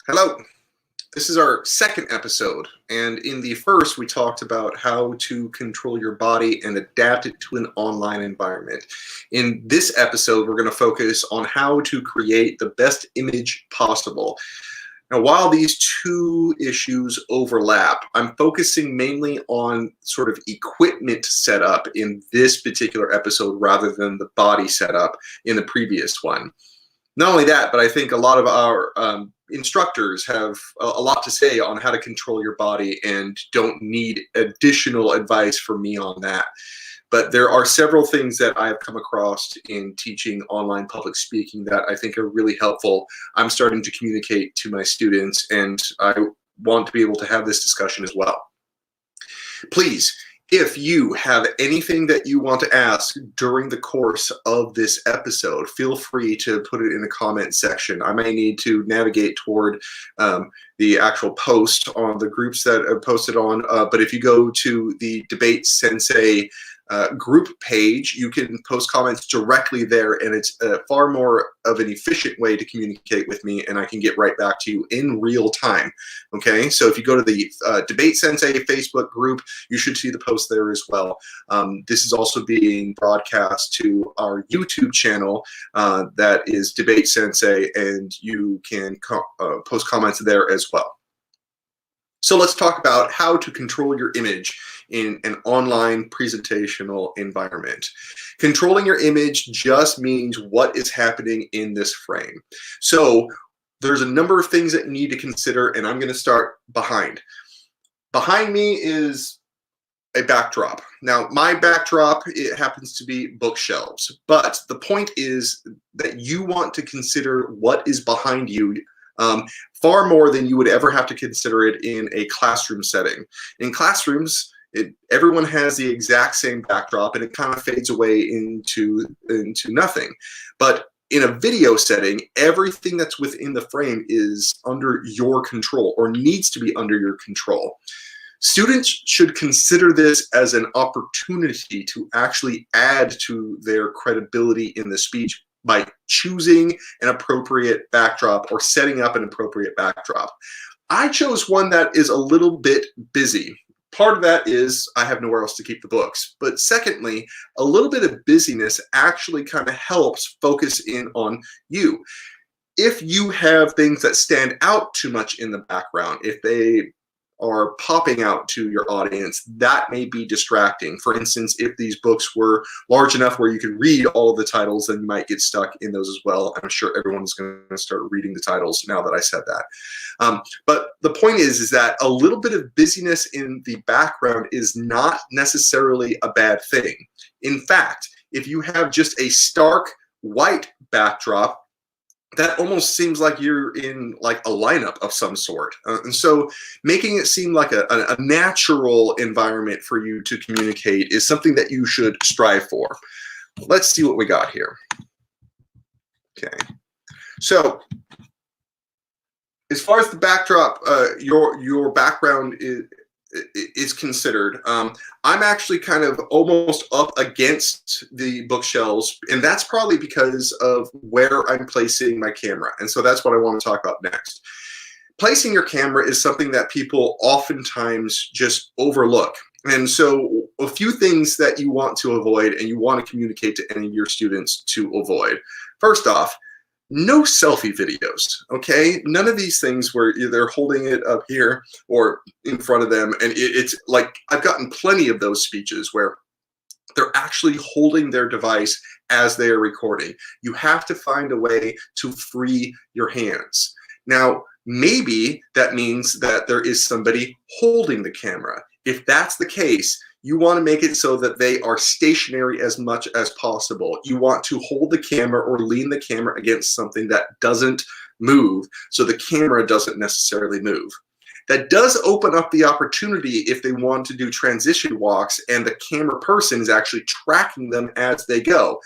Hello. This is our second episode, and in the first, we talked about how to control your body and adapt it to an online environment. In this episode, we're going to focus on how to create the best image possible. Now, while these two issues overlap, I'm focusing mainly on sort of equipment setup in this particular episode rather than the body setup in the previous one. Not only that, but I think a lot of our instructors have a lot to say on how to control your body and don't need additional advice from me on that. But there are several things that I've come across in teaching online public speaking that I think are really helpful. I'm starting to communicate to my students, and I want to be able to have this discussion as well. Please, if you have anything that you want to ask during the course of this episode, feel free to put it in the comment section. I may need to navigate toward the actual post on the groups that are posted on, but if you go to the Debate Sensei group page, you can post comments directly there, and it's far more of an efficient way to communicate with me, and I can get right back to you in real time. Okay, so if you go to the Debate Sensei Facebook group, you should see the post there as well. This is also being broadcast to our YouTube channel that is Debate Sensei, and you can post comments there as well. So let's talk about how to control your image in an online presentational environment. Controlling your image just means what is happening in this frame. So there's a number of things that you need to consider, and I'm going to start behind. Behind me is a backdrop. Now, my backdrop, it happens to be bookshelves, but the point is that you want to consider what is behind you far more than you would ever have to consider it in a classroom setting. In classrooms, everyone has the exact same backdrop, and it kind of fades away into nothing. But in a video setting, everything that's within the frame is under your control, or needs to be under your control. Students should consider this as an opportunity to actually add to their credibility in the speech by choosing an appropriate backdrop or setting up an appropriate backdrop. I chose one that is a little bit busy. Part of that is I have nowhere else to keep the books. But secondly, a little bit of busyness actually kind of helps focus in on you. If you have things that stand out too much in the background, if they are popping out to your audience, that may be distracting. For instance, if these books were large enough where you could read all of the titles, then you might get stuck in those as well. I'm sure everyone's going to start reading the titles now that I said that. But the point is that a little bit of busyness in the background is not necessarily a bad thing. In fact, if you have just a stark white backdrop, that almost seems like you're in like a lineup of some sort. And so making it seem like a natural environment for you to communicate is something that you should strive for. Let's see what we got here. Okay. So as far as the backdrop, your background is considered. I'm actually kind of almost up against the bookshelves, and that's probably because of where I'm placing my camera. And so that's what I want to talk about next. Placing your camera is something that people oftentimes just overlook. And so a few things that you want to avoid and you want to communicate to any of your students to avoid. First off, no selfie videos, okay? None of these things where they're holding it up here or in front of them. And it's like, I've gotten plenty of those speeches where they're actually holding their device as they are recording. You have to find a way to free your hands. Now, maybe that means that there is somebody holding the camera. If that's the case, you want to make it so that they are stationary as much as possible. You want to hold the camera or lean the camera against something that doesn't move, so the camera doesn't necessarily move. That does open up the opportunity if they want to do transition walks and the camera person is actually tracking them as they go.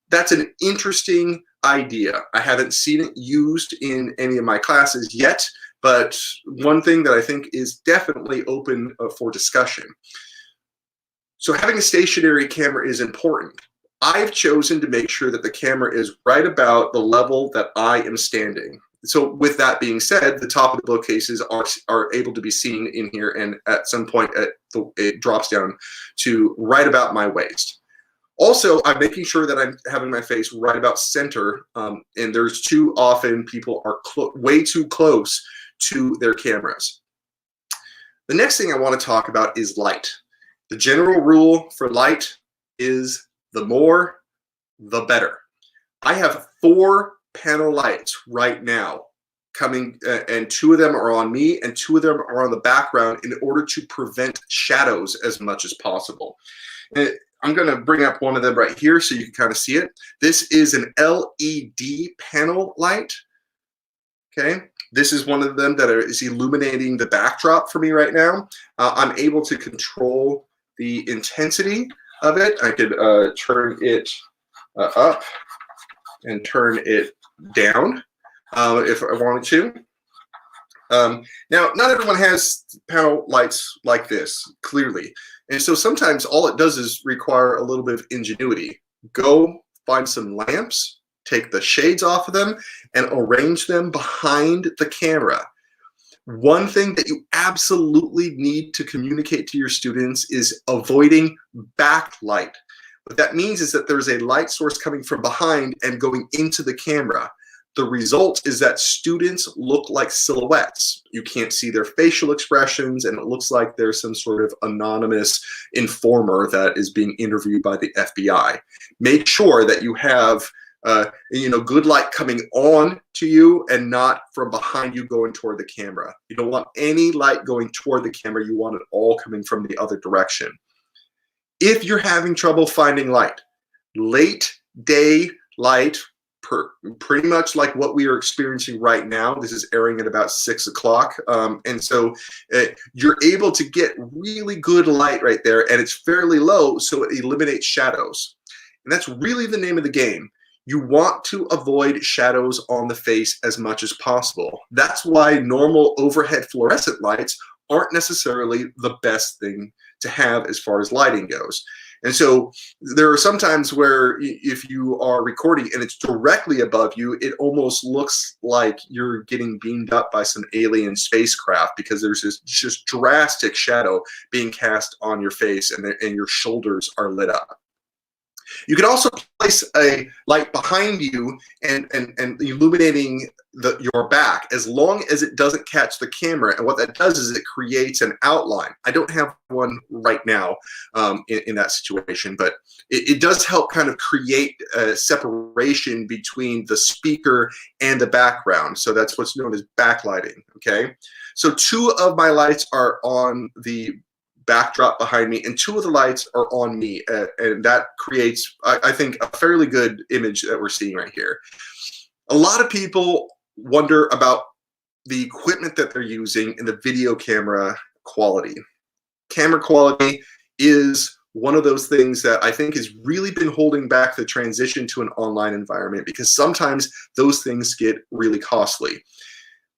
That's an interesting idea. I haven't seen it used in any of my classes yet, but one thing that I think is definitely open for discussion. So having a stationary camera is important. I've chosen to make sure that the camera is right about the level that I am standing. So with that being said, the top of the bookcases are able to be seen in here, and at some point it drops down to right about my waist. Also, I'm making sure that I'm having my face right about center, and there's too often people are way too close to their cameras. The next thing I want to talk about is light. The general rule for light is the more, the better. I have 4 panel lights right now coming, and 2 of them are on me and 2 of them are on the background in order to prevent shadows as much as possible. And I'm going to bring up one of them right here so you can kind of see it. This is an LED panel light. Okay, this is one of them that is illuminating the backdrop for me right now. I'm able to control the intensity of it. I could turn it up and turn it down if I wanted to. Now, not everyone has panel lights like this, clearly. And so sometimes all it does is require a little bit of ingenuity. Go find some lamps, take the shades off of them, and arrange them behind the camera. One thing that you absolutely need to communicate to your students is avoiding backlight. What that means is that there's a light source coming from behind and going into the camera. The result is that students look like silhouettes. You can't see their facial expressions, and it looks like there's some sort of anonymous informer that is being interviewed by the FBI. Make sure that you have good light coming on to you and not from behind you going toward the camera. You don't want any light going toward the camera. You want it all coming from the other direction. If you're having trouble finding light, late day light, pretty much like what we are experiencing right now. This is airing at about 6 o'clock. And so you're able to get really good light right there, and it's fairly low, so it eliminates shadows. And that's really the name of the game. You want to avoid shadows on the face as much as possible. That's why normal overhead fluorescent lights aren't necessarily the best thing to have as far as lighting goes. And so there are some times where if you are recording and it's directly above you, it almost looks like you're getting beamed up by some alien spacecraft, because there's this just drastic shadow being cast on your face, and your shoulders are lit up. You can also place a light behind you and illuminating your back, as long as it doesn't catch the camera. And what that does is it creates an outline. I don't have one right now in that situation, but it does help kind of create a separation between the speaker and the background. So that's what's known as backlighting, okay? So 2 of my lights are on the backdrop behind me, and 2 of the lights are on me, and that creates, I think, a fairly good image that we're seeing right here. A lot of people wonder about the equipment that they're using and the video camera quality. Camera quality is one of those things that I think has really been holding back the transition to an online environment, because sometimes those things get really costly.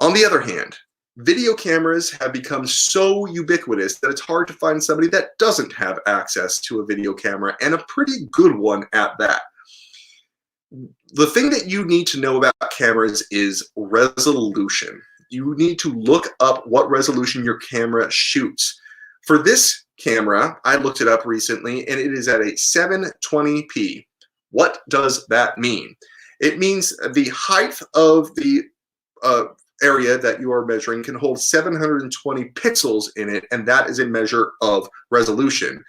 On the other hand, video cameras have become so ubiquitous that it's hard to find somebody that doesn't have access to a video camera, and a pretty good one at that. The thing that you need to know about cameras is resolution. You need to look up what resolution your camera shoots. For this camera, I looked it up recently, and it is at a 720p. What does that mean? It means the height of the area that you are measuring can hold 720 pixels in it, and that is a measure of resolution.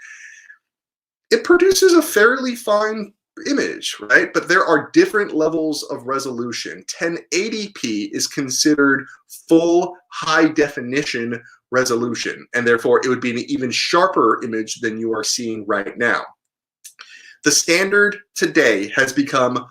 It produces a fairly fine image, right? But there are different levels of resolution. 1080p is considered full high definition resolution, and therefore it would be an even sharper image than you are seeing right now. The standard today has become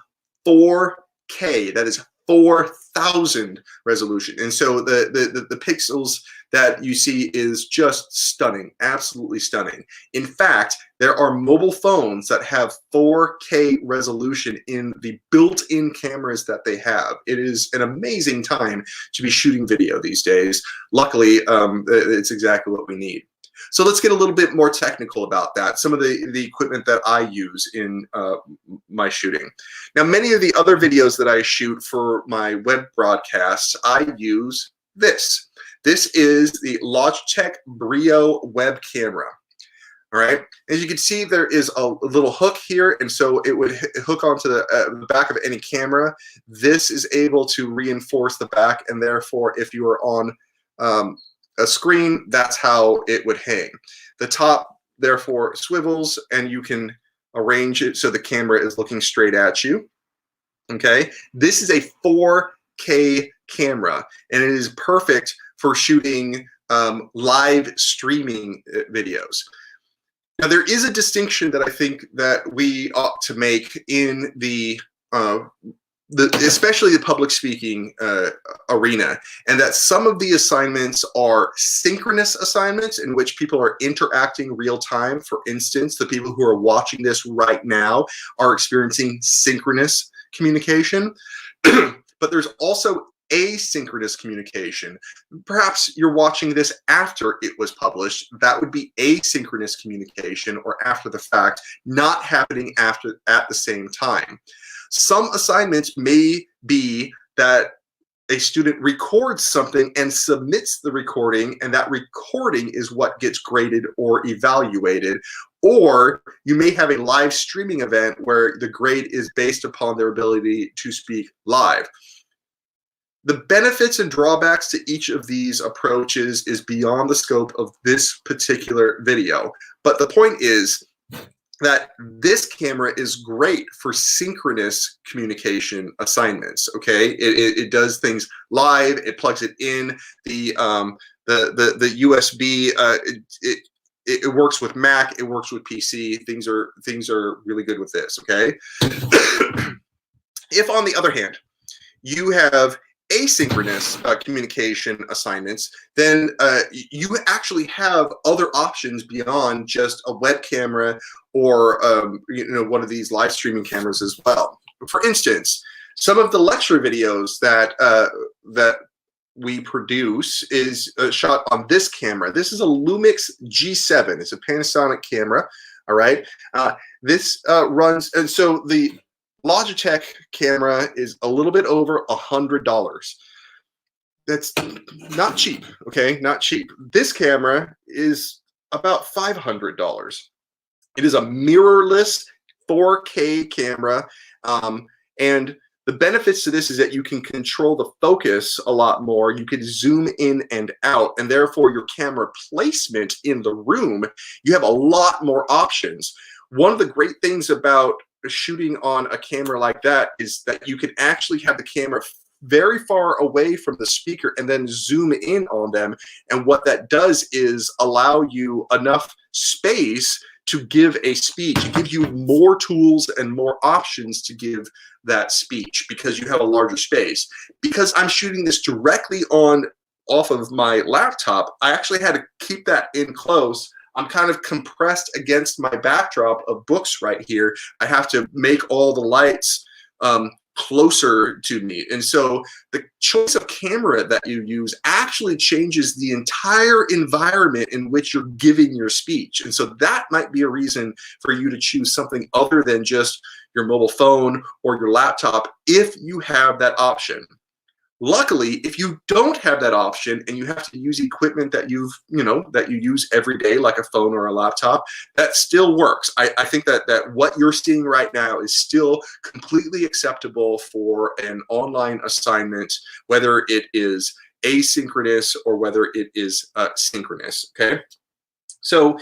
4K. That is 4,000 resolution. And so the pixels that you see is just stunning, absolutely stunning. In fact, there are mobile phones that have 4K resolution in the built-in cameras that they have. It is an amazing time to be shooting video these days. Luckily, it's exactly what we need. So let's get a little bit more technical about that. Some of the equipment that I use in my shooting. Now, many of the other videos that I shoot for my web broadcasts, I use this. This is the Logitech Brio web camera. All right. As you can see, there is a little hook here, and so it would hook onto the back of any camera. This is able to reinforce the back, and therefore, if you are on a screen, that's how it would hang. The top, therefore, swivels, and you can arrange it so the camera is looking straight at you. Okay. This is a 4K camera, and it is perfect for shooting live streaming videos. Now, there is a distinction that I think that we ought to make in especially the public speaking arena, and that some of the assignments are synchronous assignments in which people are interacting real time. For instance, the people who are watching this right now are experiencing synchronous communication, but there's also asynchronous communication. Perhaps you're watching this after it was published. That would be asynchronous communication, or after the fact, not happening at the same time. Some assignments may be that a student records something and submits the recording, and that recording is what gets graded or evaluated. Or you may have a live streaming event where the grade is based upon their ability to speak live. The benefits and drawbacks to each of these approaches is beyond the scope of this particular video. But the point is that this camera is great for synchronous communication assignments. Okay, it does things live. It plugs it in. The USB. It works with Mac. It works with PC. Things are really good with this. Okay. If, on the other hand, you have asynchronous communication assignments, then you actually have other options beyond just a web camera or one of these live streaming cameras as well. For instance, some of the lecture videos that we produce is shot on this camera. This is a Lumix G7. It's a Panasonic camera. All right. This runs, and so the Logitech camera is a little bit over $100. That's not cheap, okay? Not cheap. This camera is about $500. It is a mirrorless 4K camera, and the benefits to this is that you can control the focus a lot more. You can zoom in and out, and therefore your camera placement in the room, you have a lot more options. One of the great things about shooting on a camera like that is that you can actually have the camera very far away from the speaker and then zoom in on them. And what that does is allow you enough space to give a speech. It gives you more tools and more options to give that speech because you have a larger space. Because I'm shooting this directly off of my laptop, I actually had to keep that in close. I'm kind of compressed against my backdrop of books right here. I have to make all the lights closer to me. And so the choice of camera that you use actually changes the entire environment in which you're giving your speech. And so that might be a reason for you to choose something other than just your mobile phone or your laptop if you have that option. Luckily, if you don't have that option and you have to use equipment that you use every day, like a phone or a laptop, that still works. I think that what you're seeing right now is still completely acceptable for an online assignment, whether it is asynchronous or whether it is synchronous. Okay, so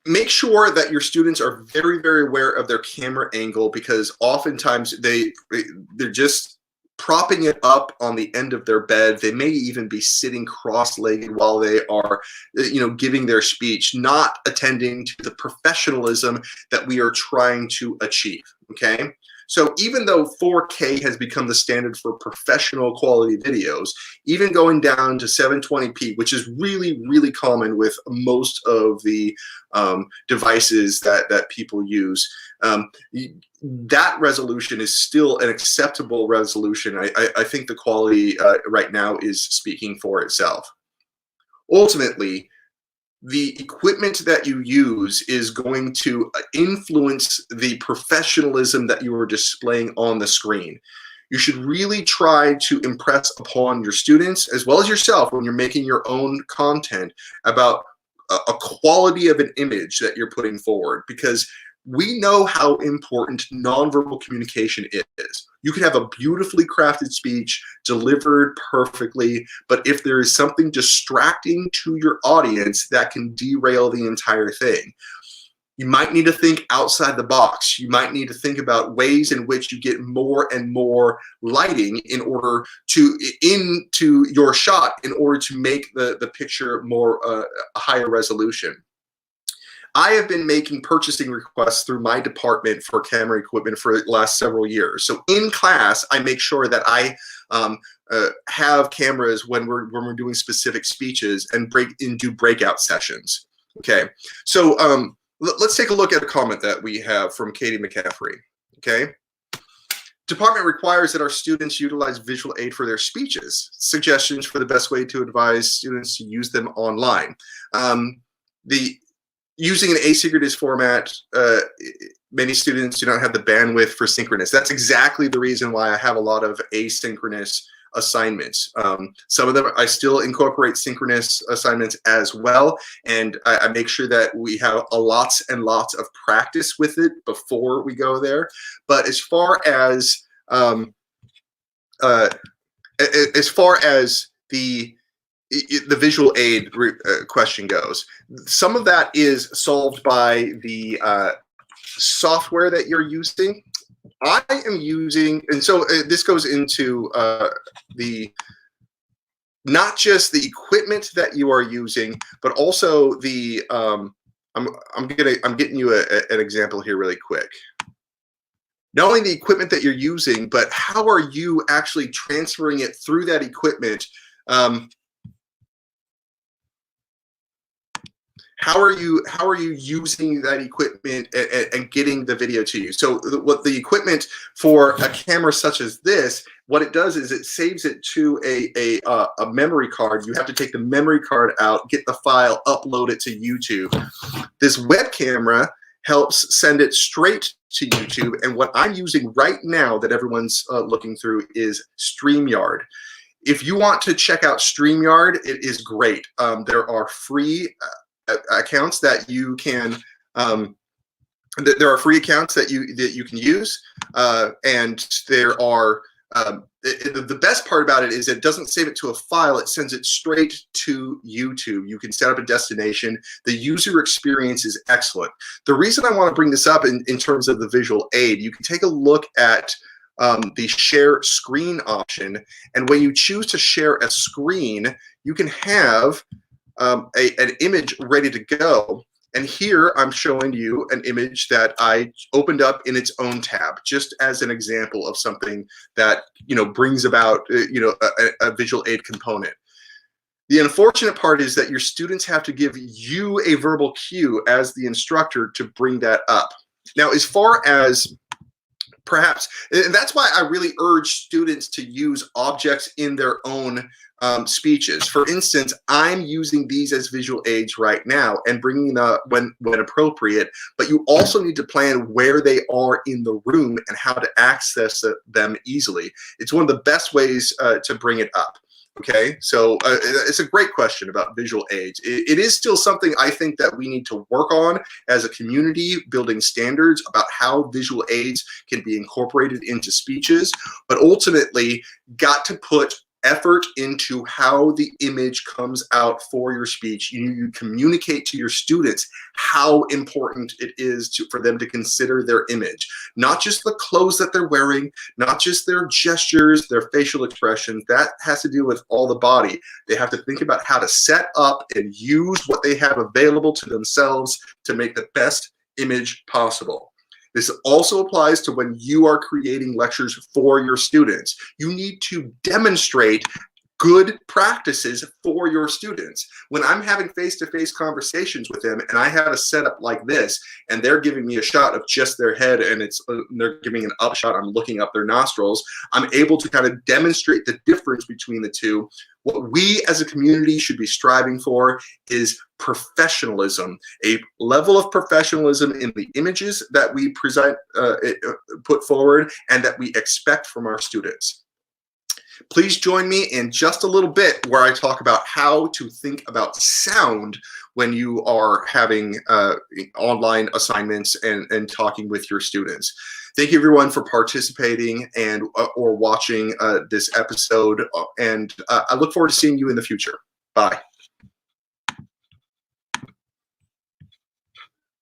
make sure that your students are very, very aware of their camera angle, because oftentimes they're just propping it up on the end of their bed. They may even be sitting cross-legged while they are, giving their speech, not attending to the professionalism that we are trying to achieve. Okay, So even though 4K has become the standard for professional quality videos, even going down to 720p, which is really, really common with most of the devices that people use, that resolution is still an acceptable resolution. I think the quality right now is speaking for itself. Ultimately, the equipment that you use is going to influence the professionalism that you are displaying on the screen. You should really try to impress upon your students as well as yourself when you're making your own content about a quality of an image that you're putting forward, because we know how important nonverbal communication is. You can have a beautifully crafted speech delivered perfectly, but if there is something distracting to your audience, that can derail the entire thing. You might need to think outside the box. You might need to think about ways in which you get more and more lighting in order to into your shot in order to make the picture more a higher resolution. I have been making purchasing requests through my department for camera equipment for the last several years. So in class, I make sure that I have cameras when we're doing specific speeches and do breakout sessions. Okay, so let's take a look at a comment that we have from Katie McCaffrey. Okay. Department requires that our students utilize visual aid for their speeches. Suggestions for the best way to advise students to use them online. Using an asynchronous format, many students do not have the bandwidth for synchronous. That's exactly the reason why I have a lot of asynchronous assignments. Some of them, I still incorporate synchronous assignments as well, and I make sure that we have lots and lots of practice with it before we go there. But as far as the visual aid question goes, some of that is solved by the software that you're using. I am using, and so this goes into not just the equipment that you are using, but also the I'm getting you an example here really quick. Not only the equipment that you're using, but how are you actually transferring it through that equipment? How are you using that equipment and getting the video to you? So what the equipment for a camera such as this, what it does is it saves it to a memory card. You have to take the memory card out, get the file, upload it to YouTube. This web camera helps send it straight to YouTube. And what I'm using right now that everyone's looking through is StreamYard. If you want to check out StreamYard, it is great. There are free accounts that you can there are free accounts that you can use, and there are the best part about it is it doesn't save it to a file, it sends it straight to YouTube. You can set up a destination. The user experience is excellent. The reason I want to bring this up in terms of the visual aid, you can take a look at the share screen option, and when you choose to share a screen, you can have an image ready to go. And here I'm showing you an image that I opened up in its own tab, just as an example of something that brings about a visual aid component. The unfortunate part is that your students have to give you a verbal cue as the instructor to bring that up. Now, as far as perhaps, and that's why I really urge students to use objects in their own speeches. For instance, I'm using these as visual aids right now and bringing them up when appropriate, but you also need to plan where they are in the room and how to access them easily. It's one of the best ways to bring it up. Okay, so it's a great question about visual aids. It is still something I think that we need to work on as a community, building standards about how visual aids can be incorporated into speeches, but ultimately got to put effort into how the image comes out for your speech. You communicate to your students how important it is for them to consider their image, not just the clothes that they're wearing, not just their gestures, their facial expressions. That has to do with all the body. They have to think about how to set up and use what they have available to themselves to make the best image possible. This also applies to when you are creating lectures for your students. You need to demonstrate good practices for your students. When I'm having face-to-face conversations with them and I have a setup like this and they're giving me a shot of just their head and they're giving an up shot, I'm looking up their nostrils, I'm able to kind of demonstrate the difference between the two. What we as a community should be striving for is professionalism, a level of professionalism in the images that we present, put forward, and that we expect from our students. Please join me in just a little bit where I talk about how to think about sound when you are having online assignments and talking with your students. Thank you everyone for participating and or watching this episode, and I look forward to seeing you in the future. Bye.